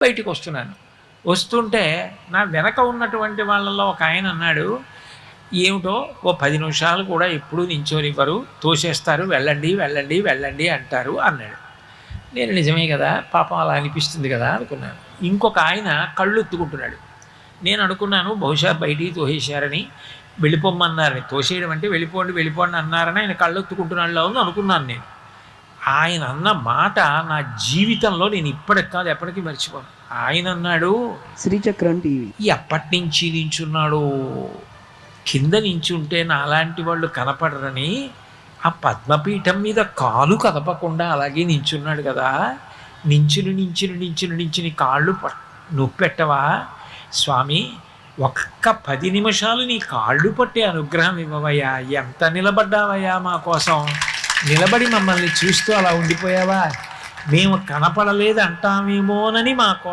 బయటికి వస్తున్నాను. వస్తుంటే నా వెనక ఉన్నటువంటి వాళ్ళలో ఒక ఆయన అన్నాడు, "ఏమిటో ఓ 10 నిమిషాలు కూడా ఎప్పుడూ నించోనివ్వరు, తోసేస్తారు, వెళ్ళండి వెళ్ళండి వెళ్ళండి అంటారు" అన్నాడు. నేను నిజమే కదా, పాపం అలా అనిపిస్తుంది కదా అనుకున్నాను. ఇంకొక ఆయన కళ్ళు ఎత్తుకుంటున్నాడు. నేను అనుకున్నాను బహుశా బయటికి తోసేశారని, వెళ్ళిపోమ్మన్నారని. తోసేయడం అంటే వెళ్ళిపోండి వెళ్ళిపోండి అన్నారని ఆయన కళ్ళు ఎత్తుకుంటున్నాడులో ఉంది అనుకున్నాను నేను. ఆయన అన్న మాట నా జీవితంలో నేను ఇప్పటికి కాదు ఎప్పటికీ మర్చిపోను. ఆయన అన్నాడు, శ్రీచక్రం టీవీ ఎప్పటి నుంచి నించున్నాడు, కింద నించుంటే నాలాంటి వాళ్ళు కనపడరని ఆ పద్మపీఠం మీద కాలు కదపకుండా అలాగే నించున్నాడు కదా, నించుని కాళ్ళు నొప్పెట్టవా స్వామి, ఒక్క 10 నిమిషాలు నీ కాళ్ళు పట్టే అనుగ్రహం ఇవ్వవయ్యా, ఎంత నిలబడ్డావయ్యా మా కోసం, నిలబడి మమ్మల్ని చూస్తూ అలా ఉండిపోయావా, మేము కనపడలేదు అంటామేమోనని మా కోసం